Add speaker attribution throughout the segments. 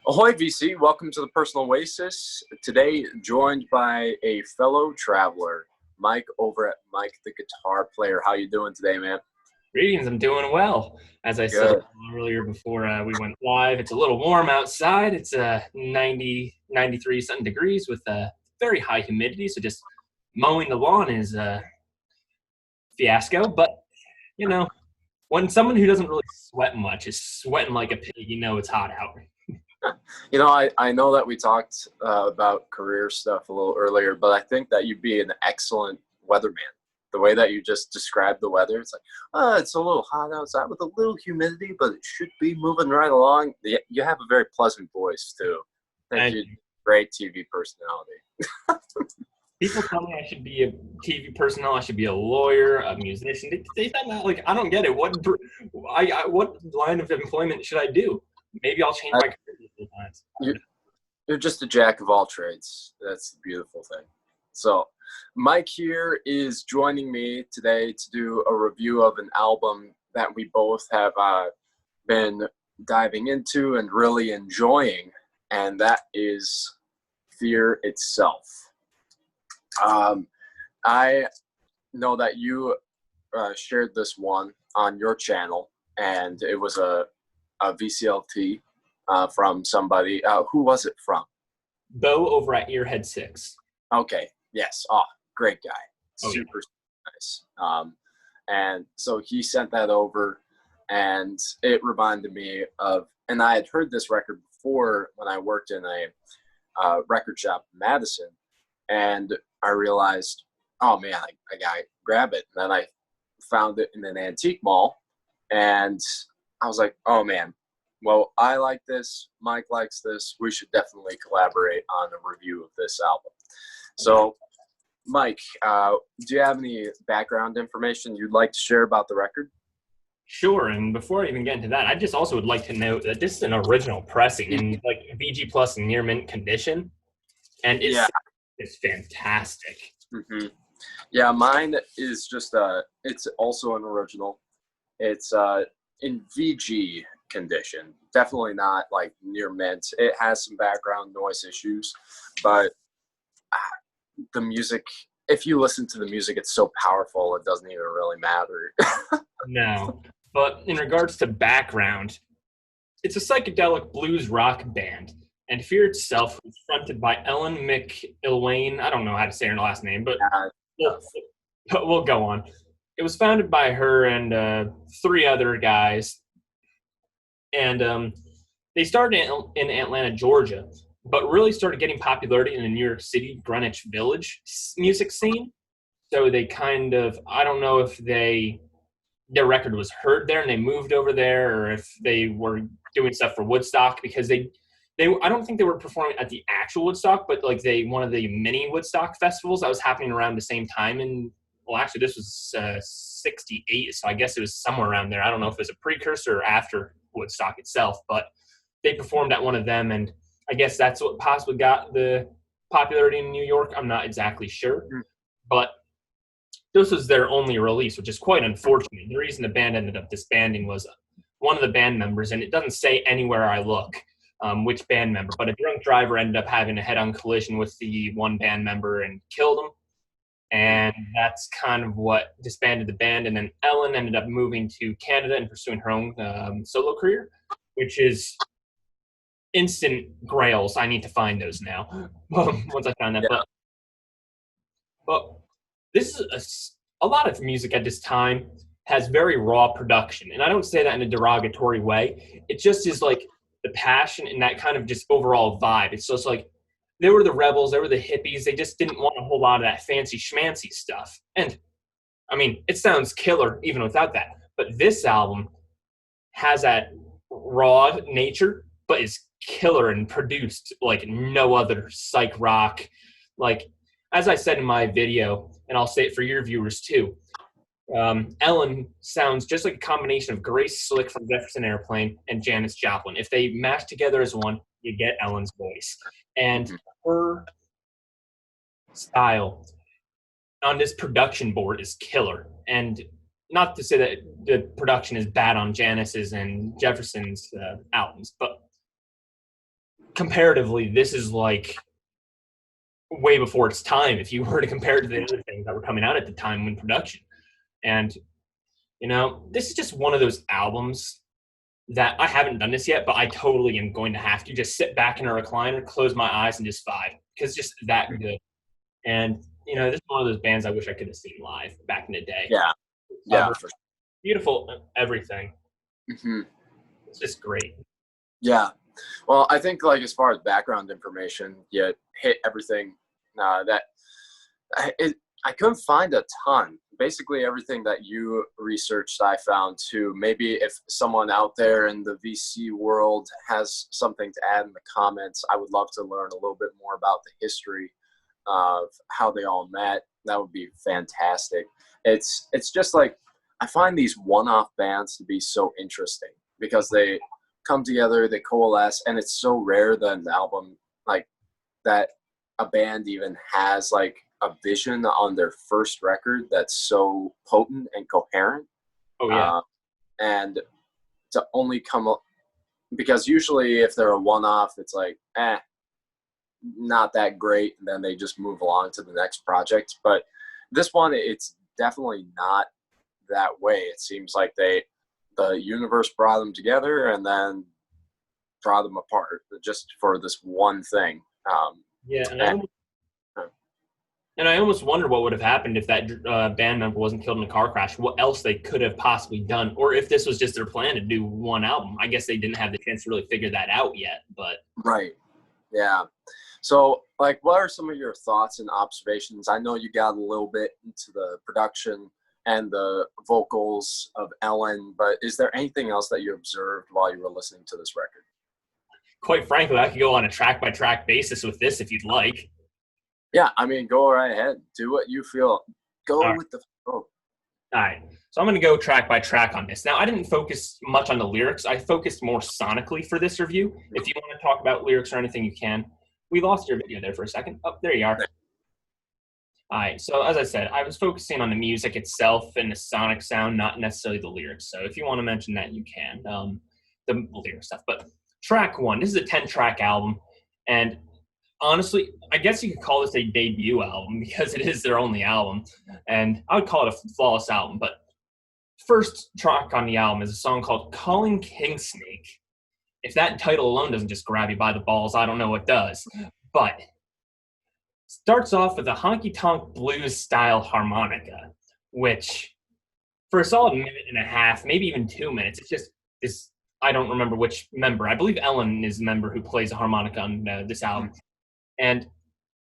Speaker 1: Ahoy VC, welcome to the Personal Oasis. Today, joined by a fellow traveler, Mike over at Mike the Guitar Player. How you doing today, man?
Speaker 2: Greetings, I'm doing well. As I said earlier before we went live, it's a little warm outside. It's 93 something degrees with very high humidity, so just mowing the lawn is a fiasco. But, you know, when someone who doesn't really sweat much is sweating like a pig, you know it's hot out.
Speaker 1: You know, I know that we talked about career stuff a little earlier, but I think that you'd be an excellent weatherman. The way that you just described the weather, it's like, it's a little hot outside with a little humidity, but it should be moving right along. You have a very pleasant voice, too. Thank you. Great TV personality.
Speaker 2: People tell me I should be a TV personality, I should be a lawyer, a musician. They find out, like, I don't get it. What line of employment should I do? Maybe I'll change my career sometimes.
Speaker 1: You're just a jack of all trades. That's the beautiful thing. So Mike here is joining me today to do a review of an album that we both have been diving into and really enjoying, and that is Fear Itself. I know that you shared this one on your channel, and it was a VCLT from somebody. Who was it from?
Speaker 2: Bo over at Earhead 6.
Speaker 1: Okay. Yes. Oh, great guy. Super nice. And so he sent that over, and it reminded me of, and I had heard this record before when I worked in a record shop in Madison, and I realized, oh man, I gotta grab it. And then I found it in an antique mall, and I was like, oh man, well, I like this, Mike likes this, we should definitely collaborate on a review of this album. So, Mike, do you have any background information you'd like to share about the record?
Speaker 2: Sure, and before I even get into that, I just also would like to note that this is an original pressing in like VG Plus near mint condition, and it's fantastic.
Speaker 1: Mm-hmm. Yeah, mine is just it's also an original. It's in VG condition, definitely not like near mint. It has some background noise issues, but the music, if you listen to the music, it's so powerful it doesn't even really matter.
Speaker 2: No, but in regards to background, it's a psychedelic blues rock band, and Fear Itself was fronted by Ellen McIlwain. I don't know how to say her last name, but we'll go on. It was founded by her and 3 other guys, and they started in Atlanta, Georgia, but really started getting popularity in the New York City, Greenwich Village music scene. So they kind of, I don't know if their record was heard there and they moved over there, or if they were doing stuff for Woodstock, because they I don't think they were performing at the actual Woodstock, but like one of the mini Woodstock festivals that was happening around the same time. And well, actually this was 68, so I guess it was somewhere around there. I don't know if it was a precursor or after Woodstock itself, but they performed at one of them, and I guess that's what possibly got the popularity in New York. I'm not exactly sure, but this was their only release, which is quite unfortunate. The reason the band ended up disbanding was one of the band members, and it doesn't say anywhere I look which band member, but a drunk driver ended up having a head-on collision with the one band member and killed him. And that's kind of what disbanded the band. And then Ellen ended up moving to Canada and pursuing her own solo career, which is instant grails. I need to find those now once I found that.
Speaker 1: Yeah.
Speaker 2: But this is a lot of music at this time has very raw production. And I don't say that in a derogatory way. It just is like the passion and that kind of just overall vibe. It's just like, they were the rebels, they were the hippies, they just didn't want a whole lot of that fancy schmancy stuff. And, I mean, it sounds killer even without that. But this album has that raw nature, but is killer and produced like no other psych rock. Like, as I said in my video, and I'll say it for your viewers too, Ellen sounds just like a combination of Grace Slick from Jefferson Airplane and Janis Joplin. If they mash together as one, you get Ellen's voice. And her style on this production board is killer. And not to say that the production is bad on Janis's and Jefferson's albums, but comparatively, this is like way before its time if you were to compare it to the other things that were coming out at the time when production. And, this is just one of those albums that I haven't done this yet, but I totally am going to have to just sit back in a recliner, close my eyes, and just vibe, because it's just that good. And, this is one of those bands I wish I could have seen live back in the day.
Speaker 1: Yeah, for sure.
Speaker 2: Beautiful everything.
Speaker 1: Mm-hmm.
Speaker 2: It's just great.
Speaker 1: Yeah. Well, I think like as far as background information, you hit everything that I couldn't find a ton. Basically everything that you researched, I found too. Maybe if someone out there in the VC world has something to add in the comments, I would love to learn a little bit more about the history of how they all met. That would be fantastic. It's just like, I find these one-off bands to be so interesting because they come together, they coalesce, and it's so rare that an album like that a band even has like a vision on their first record that's so potent and coherent.
Speaker 2: Oh yeah.
Speaker 1: And to only come up, because usually if they're a one-off, it's like, not that great, and then they just move along to the next project. But this one, it's definitely not that way. It seems like the universe brought them together and then brought them apart just for this one thing.
Speaker 2: And I almost wonder what would have happened if that band member wasn't killed in a car crash. What else they could have possibly done, or if this was just their plan to do one album. I guess they didn't have the chance to really figure that out yet. But
Speaker 1: right, yeah. So, like, what are some of your thoughts and observations? I know you got a little bit into the production and the vocals of Ellen, but is there anything else that you observed while you were listening to this record?
Speaker 2: Quite frankly, I could go on a track-by-track basis with this if you'd like.
Speaker 1: Yeah, I mean, go right ahead. Do what you feel. Go with the flow.
Speaker 2: All right. So I'm going to go track by track on this. Now, I didn't focus much on the lyrics. I focused more sonically for this review. If you want to talk about lyrics or anything, you can. We lost your video there for a second. Oh, there you are. All right. So as I said, I was focusing on the music itself and the sonic sound, not necessarily the lyrics. So if you want to mention that, you can. The lyric stuff. But track one, this is a 10-track album. And honestly, I guess you could call this a debut album because it is their only album. And I would call it a flawless album. But first track on the album is a song called Calling King Snake. If that title alone doesn't just grab you by the balls, I don't know what does. But starts off with a honky-tonk blues style harmonica, which for a solid minute and a half, maybe even 2 minutes, it's just this. I don't remember which member. I believe Ellen is the member who plays a harmonica on this album. And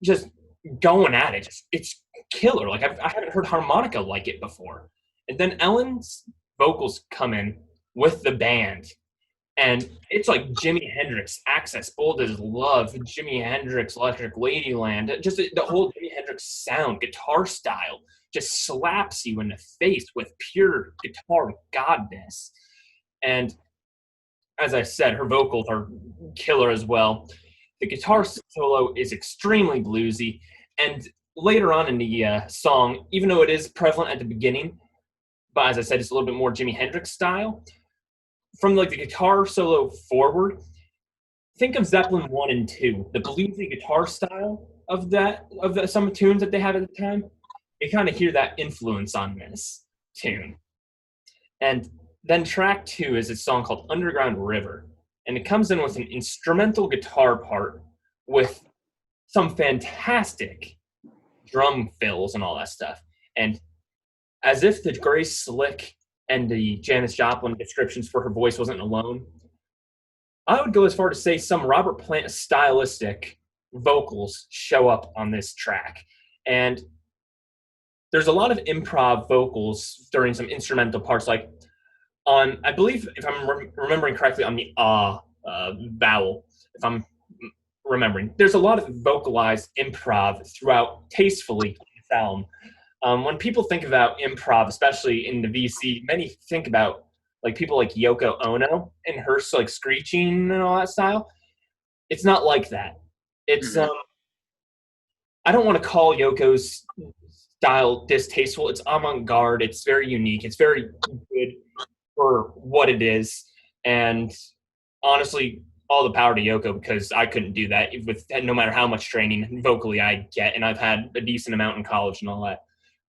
Speaker 2: just going at it. It's killer. Like, I haven't heard harmonica like it before. And then Ellen's vocals come in with the band. And it's like Jimi Hendrix, Access, Bold as Love, Jimi Hendrix, Electric Ladyland. Just the whole Jimi Hendrix sound, guitar style, just slaps you in the face with pure guitar godness. And as I said, her vocals are killer as well. The guitar solo is extremely bluesy. And later on in the song, even though it is prevalent at the beginning, but as I said, it's a little bit more Jimi Hendrix style. From like the guitar solo forward, think of Zeppelin 1 and 2, the bluesy guitar style of some tunes that they had at the time. You kind of hear that influence on this tune. And then track 2 is a song called Underground River. And it comes in with an instrumental guitar part with some fantastic drum fills and all that stuff. And as if the Grace Slick and the Janis Joplin descriptions for her voice wasn't alone, I would go as far to say some Robert Plant stylistic vocals show up on this track. And there's a lot of improv vocals during some instrumental parts, like on, I believe, if I'm remembering correctly, on the vowel, if I'm remembering. There's a lot of vocalized improv throughout tastefully in this album. When people think about improv, especially in the VC, many think about like people like Yoko Ono and her like screeching and all that style. It's not like that. It's I don't want to call Yoko's style distasteful. It's avant-garde. It's very unique. It's very good for what it is. And honestly, all the power to Yoko, because I couldn't do that with no matter how much training vocally I get, and I've had a decent amount in college and all that.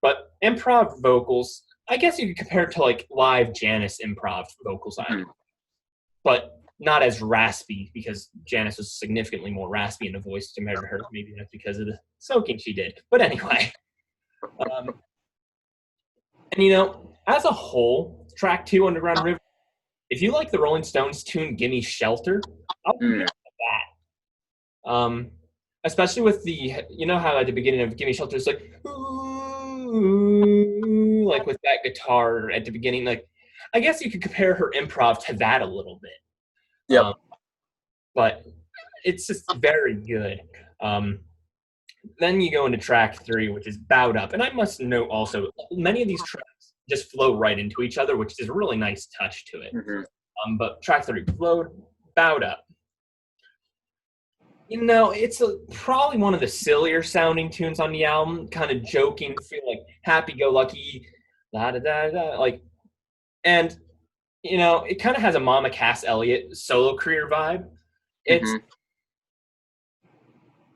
Speaker 2: But improv vocals, I guess you could compare it to like live Janice improv vocals, but not as raspy, because Janice was significantly more raspy in the voice compared to her. Maybe that's because of the soaking she did. But anyway. And as a whole, track 2, Underground River, if you like the Rolling Stones tune Gimme Shelter, I'll give you that. Especially with how at the beginning of Gimme Shelter it's like, ooh, like with that guitar at the beginning, like I guess you could compare her improv to that a little bit.
Speaker 1: Yeah.
Speaker 2: But it's just very good. Then you go into track 3, which is Bowed Up. And I must note also, many of these tracks just flow right into each other, which is a really nice touch to it. But track 3, Bowed Up. It's probably one of the sillier sounding tunes on the album, kind of joking, feel like happy-go-lucky, da-da-da-da, like, and, it kind of has a Mama Cass Elliot solo career vibe. It's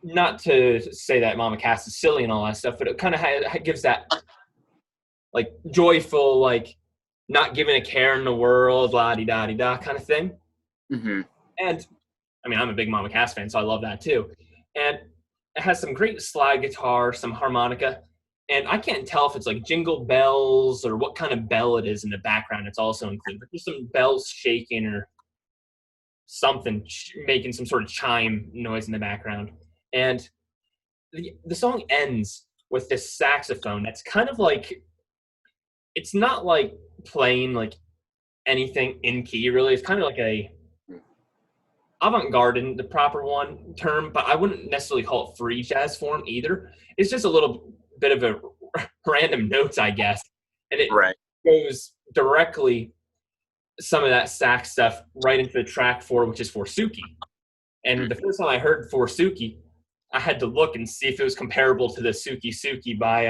Speaker 2: not to say that Mama Cass is silly and all that stuff, but it kind of gives that, like, joyful, like, not giving a care in the world, la-di-da-di-da kind of thing. And, I mean, I'm a big Mama Cass fan, so I love that too. And it has some great slide guitar, some harmonica, and I can't tell if it's like jingle bells or what kind of bell it is in the background. It's also included. There's some bells shaking or something, making some sort of chime noise in the background. And the song ends with this saxophone that's kind of like, it's not like playing like anything in key, really. It's kind of like a avant-garde, the proper term, but I wouldn't necessarily call it free jazz form either. It's just a little bit of a random notes, I guess. And it goes directly, some of that sax stuff, right into the track 4, which is Forsuki. And the first time I heard Forsuki, I had to look and see if it was comparable to the Suki Suki by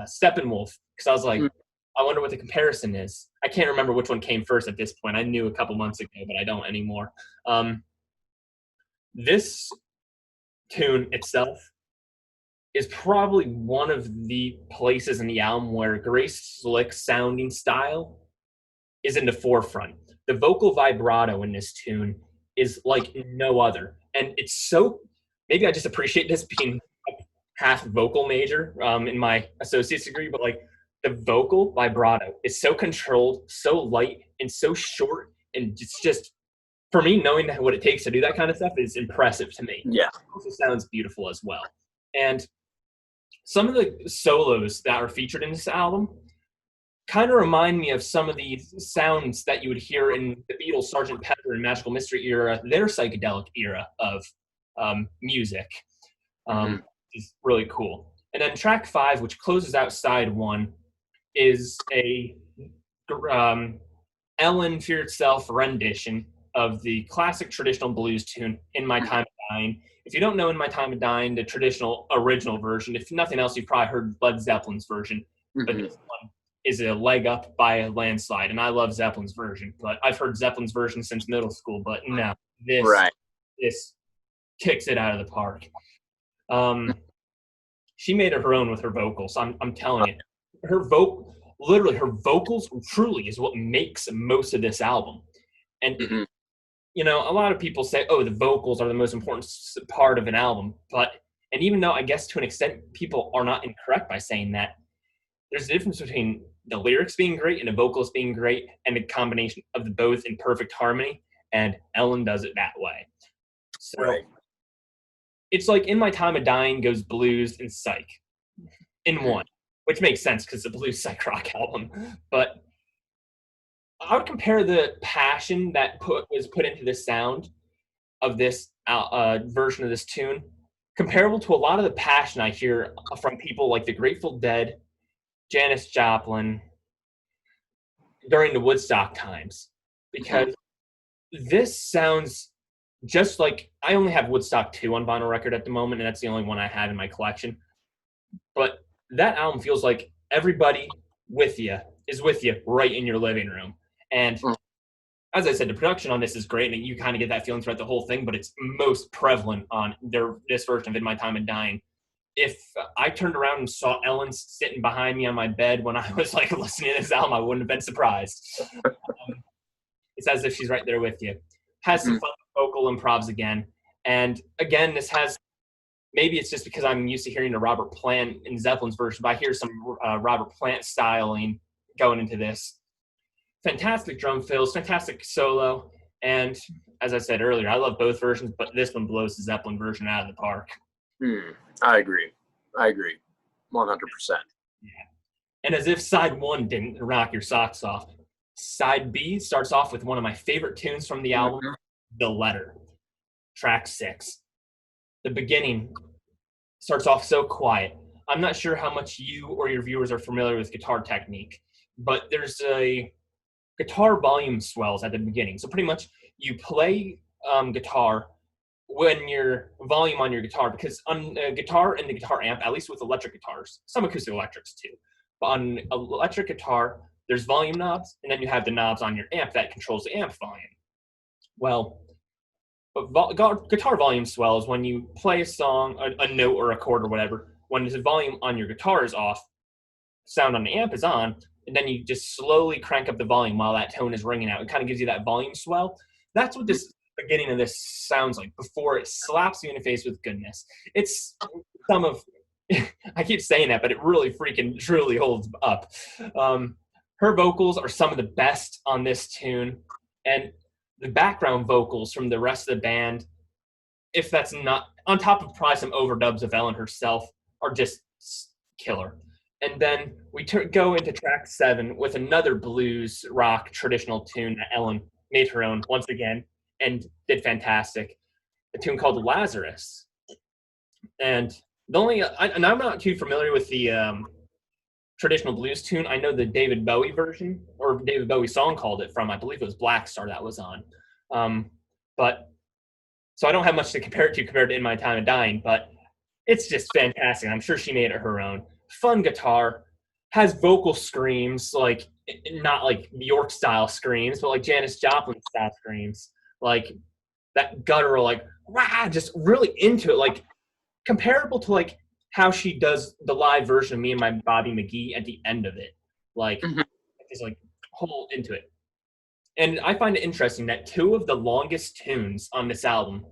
Speaker 2: Steppenwolf, because I was like, I wonder what the comparison is. I can't remember which one came first at this point. I knew a couple months ago, but I don't anymore. This tune itself is probably one of the places in the album where Grace Slick's sounding style is in the forefront. The vocal vibrato in this tune is like no other. And it's so, maybe I just appreciate this being a half vocal major in my associate's degree, but like the vocal vibrato is so controlled, so light, and so short, and it's just, for me, knowing what it takes to do that kind of stuff is impressive to me.
Speaker 1: Yeah.
Speaker 2: It also sounds beautiful as well. And some of the solos that are featured in this album kind of remind me of some of these sounds that you would hear in the Beatles' Sgt. Pepper and Magical Mystery era, their psychedelic era of music. Is really cool. And then track 5, which closes out side 1, is a Ellen Fear Itself rendition of the classic traditional blues tune, In My Time of Dying. If you don't know In My Time of Dying, the traditional original version, if nothing else, you've probably heard Led Zeppelin's version. But this one is a leg up by a landslide. And I love Zeppelin's version, but I've heard Zeppelin's version since middle school. But no, this kicks it out of the park. She made it her own with her vocals. I'm telling you. Literally, her vocals truly is what makes most of this album. And a lot of people say, oh, the vocals are the most important part of an album. And even though I guess to an extent people are not incorrect by saying that, there's a difference between the lyrics being great and the vocals being great, and the combination of the both in perfect harmony. And Ellen does it that way. So it's like In My Time of Dying goes blues and psych in one, which makes sense because it's a blues psych rock album. But I would compare the passion that was put into the sound of this version of this tune comparable to a lot of the passion I hear from people like the Grateful Dead, Janis Joplin, during the Woodstock times. Because this sounds just like, I only have Woodstock 2 on vinyl record at the moment, and that's the only one I have in my collection. But that album feels like everybody with you is with you right in your living room. And as I said, the production on this is great, and you kind of get that feeling throughout the whole thing, but it's most prevalent on this version of In My Time of Dying. If I turned around and saw Ellen sitting behind me on my bed when I was like listening to this album, I wouldn't have been surprised. It's as if she's right there with you. Has some fun vocal improvs again. And again, this has, maybe it's just because I'm used to hearing the Robert Plant in Zeppelin's version, but I hear some Robert Plant styling going into this. Fantastic drum fills, fantastic solo, and as I said earlier, I love both versions, but this one blows the Zeppelin version out of the park.
Speaker 1: I agree, 100%.
Speaker 2: Yeah. And as if side one didn't rock your socks off, side B starts off with one of my favorite tunes from the album, The Letter, track 6. The beginning starts off so quiet. I'm not sure how much you or your viewers are familiar with guitar technique, but there's a guitar volume swells at the beginning. So pretty much you play guitar when your volume on your guitar, because on a guitar and the guitar amp, at least with electric guitars, some acoustic electrics too, but on electric guitar, there's volume knobs, and then you have the knobs on your amp that controls the amp volume. Well, guitar volume swells when you play a song, a note or a chord or whatever, when the volume on your guitar is off, sound on the amp is on, and then you just slowly crank up the volume while that tone is ringing out. It kind of gives you that volume swell. That's what this beginning of this sounds like before it slaps you in the face with goodness. It's some of, I keep saying that, but it really freaking truly holds up. Her vocals are some of the best on this tune, and the background vocals from the rest of the band, if that's not, on top of probably some overdubs of Ellen herself, are just killer. And then we go into track 7 with another blues rock traditional tune that Ellen made her own once again and did fantastic. A tune called Lazarus. And the only, and I'm not too familiar with the traditional blues tune. I know the David Bowie version, or David Bowie song called it from, I believe it was Black Star that was on. But so I don't have much to compare it to compared to In My Time of Dying, but it's just fantastic. I'm sure she made it her own. Fun guitar, has vocal screams, like not like Bjork style screams, but like Janis Joplin style screams, like that guttural, like rah, just really into it, like comparable to like how she does the live version of Me and My Bobby McGee at the end of it, like it's like whole into it. And I find it interesting that 2 of the longest tunes on this album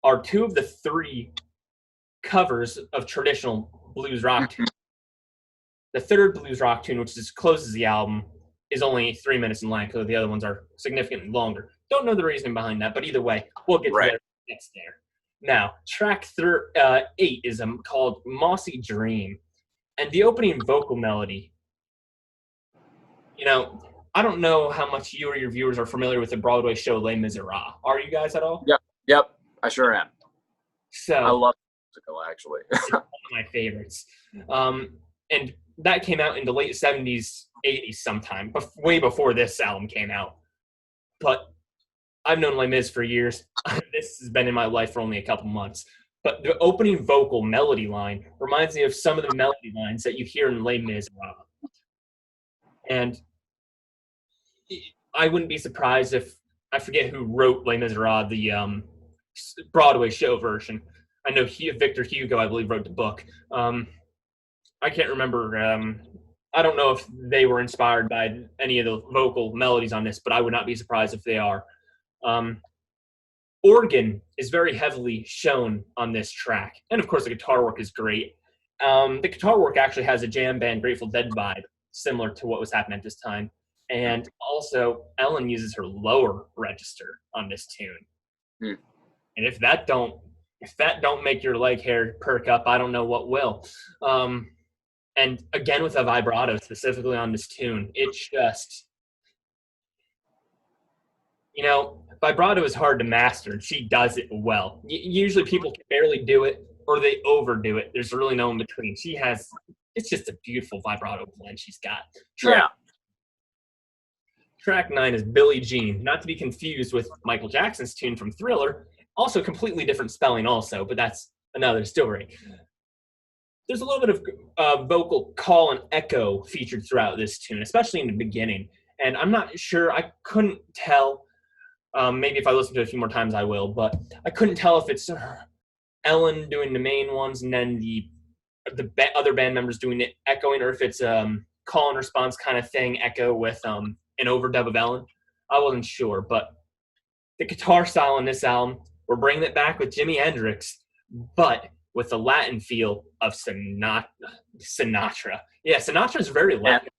Speaker 2: are 2 of the 3 covers of traditional blues rock tunes. The third blues rock tune, which closes the album, is only 3 minutes in length, because the other ones are significantly longer. Don't know the reasoning behind that, but either way, we'll get to that next there. Now, track 8 is called Mossy Dream, and the opening vocal melody, you know, I don't know how much you or your viewers are familiar with the Broadway show Les Miserables. Are you guys at all?
Speaker 1: Yep, I sure am.
Speaker 2: So
Speaker 1: I love the musical, actually.
Speaker 2: It's one of my favorites. And that came out in the late 70s, 80s sometime, way before this album came out. But I've known Les Mis for years. This has been in my life for only a couple months. But the opening vocal melody line reminds me of some of the melody lines that you hear in Les Miserables. And I wouldn't be surprised if, I forget who wrote Les Miserables, the Broadway show version. I know Victor Hugo, I believe, wrote the book. I can't remember. I don't know if they were inspired by any of the vocal melodies on this, but I would not be surprised if they are. Organ is very heavily shown on this track. And of course, the guitar work is great. The guitar work actually has a jam band Grateful Dead vibe, similar to what was happening at this time. And also, Ellen uses her lower register on this tune. And if that don't make your leg hair perk up, I don't know what will. And again, with a vibrato, specifically on this tune, it's just, vibrato is hard to master, and she does it well. Usually people can barely do it, or they overdo it. There's really no in between. It's just a beautiful vibrato blend she's got. Track 9 is Billie Jean, not to be confused with Michael Jackson's tune from Thriller, also completely different spelling also, but that's another story. there's a little bit of vocal call and echo featured throughout this tune, especially in the beginning. And I'm not sure, I couldn't tell. Maybe if I listen to it a few more times, I will. But I couldn't tell if it's Ellen doing the main ones and then the other band members doing it echoing, or if it's call and response kind of thing, echo with an overdub of Ellen. I wasn't sure, but the guitar style in this album, we're bringing it back with Jimi Hendrix, but with the Latin feel of Sinatra. Yeah, Sinatra's very Latin.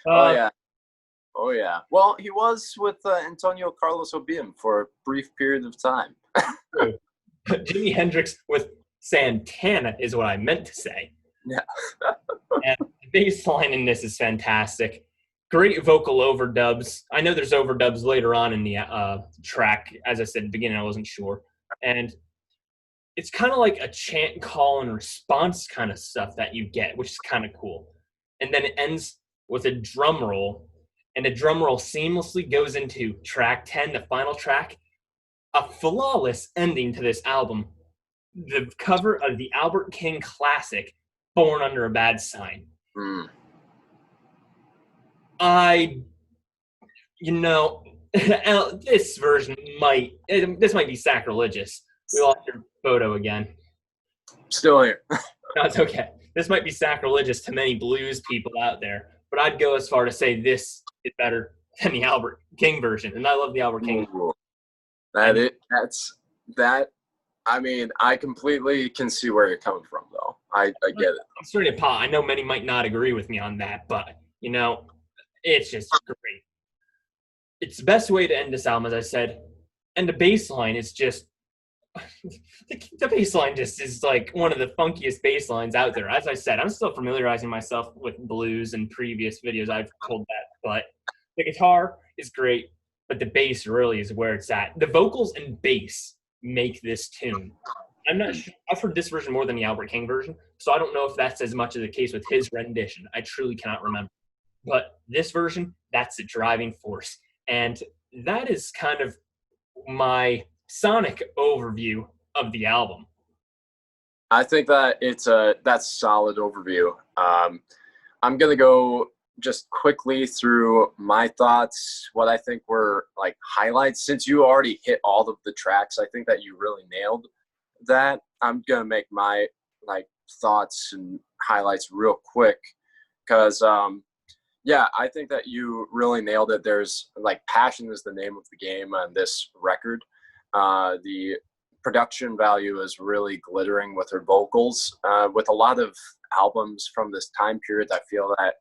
Speaker 1: Oh yeah. Oh yeah. Well, he was with Antonio Carlos Jobim for a brief period of time.
Speaker 2: Jimi Hendrix with Santana is what I meant to say.
Speaker 1: Yeah.
Speaker 2: And the bass line in this is fantastic. Great vocal overdubs. I know there's overdubs later on in the track. As I said at the beginning, I wasn't sure. And it's kind of like a chant, call, and response kind of stuff that you get, which is kind of cool. And then it ends with a drum roll. And the drum roll seamlessly goes into track 10, the final track. A flawless ending to this album. The cover of the Albert King classic, Born Under a Bad Sign. This version might be sacrilegious. We lost your photo again.
Speaker 1: Still here.
Speaker 2: No, it's okay. This might be sacrilegious to many blues people out there, but I'd go as far to say this is better than the Albert King version, and I love the Albert King.
Speaker 1: I mean, I completely can see where you're coming from, though. I get it.
Speaker 2: I'm sorry to I know many might not agree with me on that, but, it's just great. It's the best way to end this album, as I said. And the bass line is just – the bass line just is like one of the funkiest bass lines out there. As I said, I'm still familiarizing myself with blues and previous videos I've told that. But the guitar is great, but the bass really is where it's at. The vocals and bass make this tune. I'm not sure. I've heard this version more than the Albert King version, so I don't know if that's as much of the case with his rendition. I truly cannot remember. But this version, that's the driving force. And that is kind of my sonic overview of the album.
Speaker 1: I think that that's a solid overview. I'm going to go just quickly through my thoughts, what I think were like highlights. Since you already hit all of the tracks, I think that you really nailed that. I'm going to make my like thoughts and highlights real quick because I think that you really nailed it. There's like passion is the name of the game on this record. The production value is really glittering with her vocals. With a lot of albums from this time period, I feel that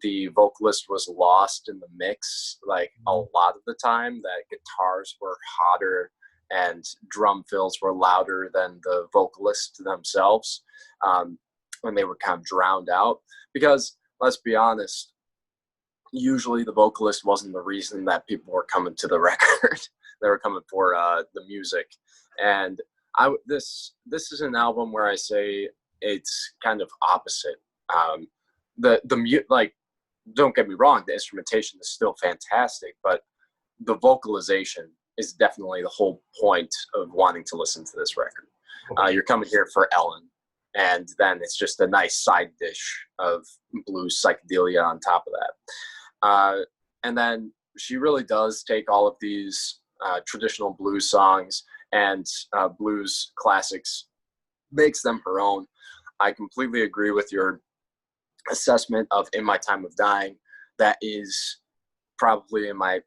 Speaker 1: the vocalist was lost in the mix like a lot of the time, that guitars were hotter and drum fills were louder than the vocalist themselves. And they were kind of drowned out because, let's be honest, usually the vocalist wasn't the reason that people were coming to the record. They were coming for the music. And this is an album where I say it's kind of opposite. Don't get me wrong, the instrumentation is still fantastic, but the vocalization is definitely the whole point of wanting to listen to this record. You're coming here for Ellen, and then it's just a nice side dish of blues psychedelia on top of that. And then she really does take all of these traditional blues songs and blues classics, makes them her own. I completely agree with your assessment of In My Time of Dying. That is probably in my,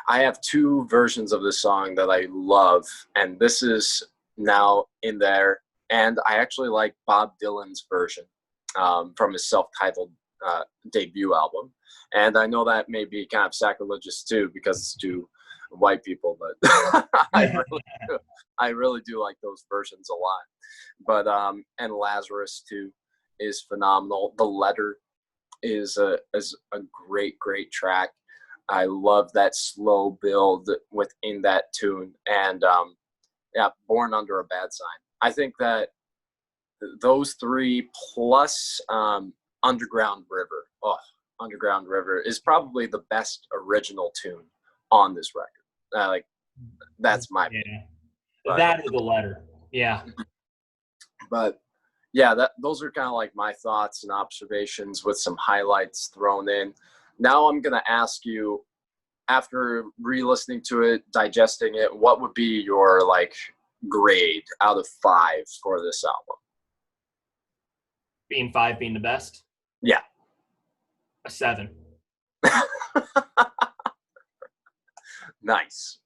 Speaker 1: I have two versions of this song that I love, and this is now in there. And I actually like Bob Dylan's version from his self-titled debut album. And I know that may be kind of sacrilegious too, because it's to white people, but I really do like those versions a lot. But and Lazarus too is phenomenal. The Letter is a great track. I love that slow build within that tune. And Born Under a Bad Sign. I think that those three plus Underground River. Underground River is probably the best original tune on this record. That's my opinion.
Speaker 2: That is The Letter. Yeah.
Speaker 1: But yeah, those are kind of like my thoughts and observations with some highlights thrown in. Now I'm going to ask you, after re-listening to it, digesting it, what would be your like grade out of 5 for this album?
Speaker 2: Being 5 being the best?
Speaker 1: Yeah.
Speaker 2: A 7.
Speaker 1: Nice.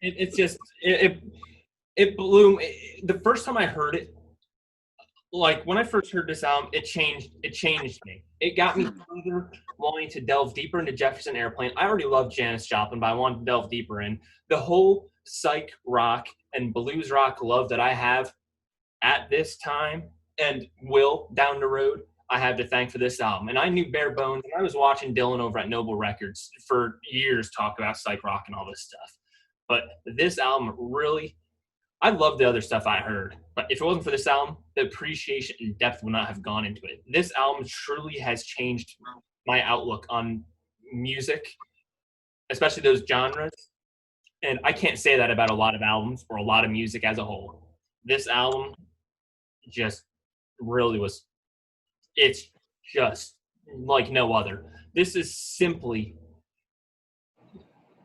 Speaker 2: It's just it blew. The first time I heard it, like when I first heard this album, it changed me. It got me further wanting to delve deeper into Jefferson Airplane. I already loved Janis Joplin, but I wanted to delve deeper in the whole psych rock and blues rock love that I have at this time and will down the road. I have to thank for this album. And I knew bare bones, and I was watching Dylan over at Noble Records for years talk about psych rock and all this stuff. But this album really, I love the other stuff I heard. But if it wasn't for this album, the appreciation and depth would not have gone into it. This album truly has changed my outlook on music, especially those genres. And I can't say that about a lot of albums or a lot of music as a whole. This album just really was, it's just like no other. This is simply,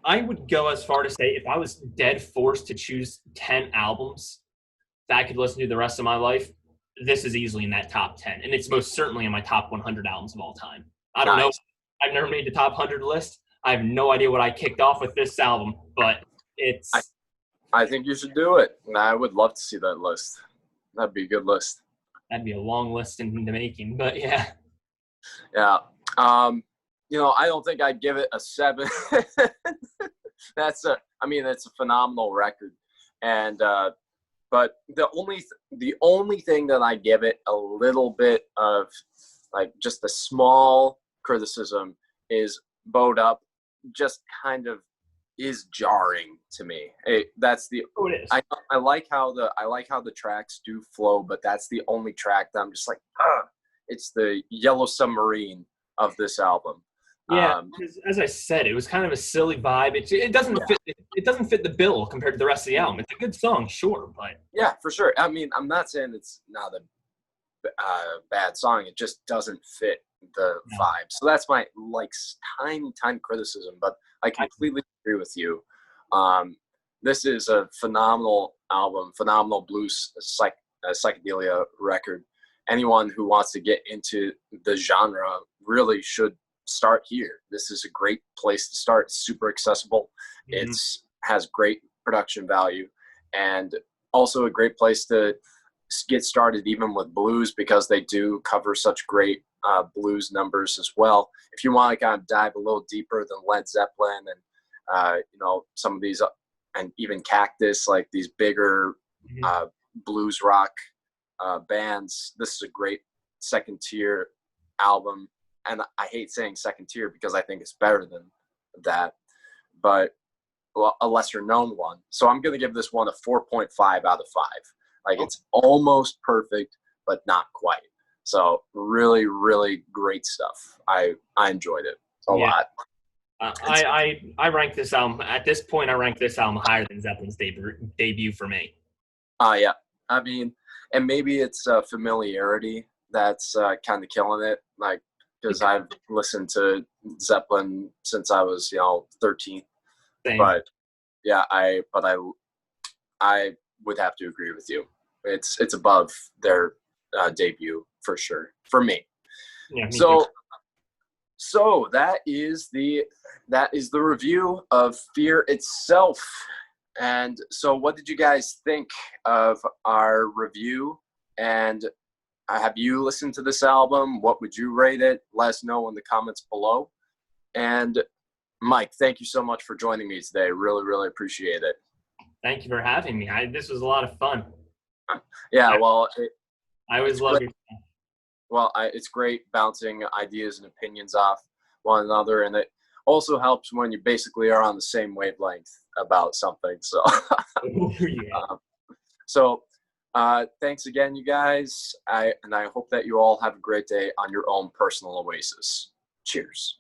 Speaker 2: I would go as far to say if I was dead forced to choose 10 albums that I could listen to the rest of my life, this is easily in that top 10. And it's most certainly in my top 100 albums of all time. I don't know. I've never made the top 100 list. I have no idea what I kicked off with this album, but it's...
Speaker 1: I think you should do it. And I would love to see that list. That'd be a good list.
Speaker 2: That'd be a long list in the making, but yeah.
Speaker 1: Yeah. I don't think I'd give it a 7. It's a phenomenal record. And, but the only thing that I give it a little bit of like just a small criticism is bowed up just kind of is jarring to me. It is. I like how the tracks do flow, but that's the only track that I'm just like, it's the Yellow Submarine of this album.
Speaker 2: Yeah, as I said, it was kind of a silly vibe. It doesn't fit. It doesn't fit the bill compared to the rest of the album. It's a good song, sure, but
Speaker 1: yeah, for sure. I mean, I'm not saying it's not a bad song. It just doesn't fit the vibe. So that's my tiny criticism. But I completely agree with you. This is a phenomenal album, phenomenal blues psychedelia record. Anyone who wants to get into the genre really should start here. This is a great place to start. It's super accessible. Mm-hmm. It has great production value, and also a great place to get started even with blues, because they do cover such great blues numbers as well. If you want to kind of dive a little deeper than Led Zeppelin and some of these, and even Cactus, like these bigger blues rock bands, this is a great second tier album. And I hate saying second tier because I think it's better than that, but a lesser known one. So I'm going to give this one a 4.5 out of 5. Like it's almost perfect, but not quite. So really, really great stuff. I enjoyed it a lot.
Speaker 2: I rank this album at this point. I rank this album higher than Zeppelin's debut for me.
Speaker 1: Yeah. I mean, and maybe it's familiarity that's kind of killing it. Like, because I've listened to Zeppelin since I was 13.
Speaker 2: Same.
Speaker 1: But yeah, I would have to agree with you. It's above their debut for sure for me.
Speaker 2: Yeah, me
Speaker 1: so
Speaker 2: too.
Speaker 1: So that is the review of Fear itself. And so what did you guys think of our review? And have you listened to this album? What would you rate it? Let us know in the comments below. And Mike, thank you so much for joining me today. Really, really appreciate it.
Speaker 2: Thank you for having me. This was a lot of fun.
Speaker 1: Yeah, well,
Speaker 2: I always love your stuff.
Speaker 1: Well, it's great bouncing ideas and opinions off one another, and it also helps when you basically are on the same wavelength about something. So, thanks again, you guys. I hope that you all have a great day on your own personal oasis. Cheers.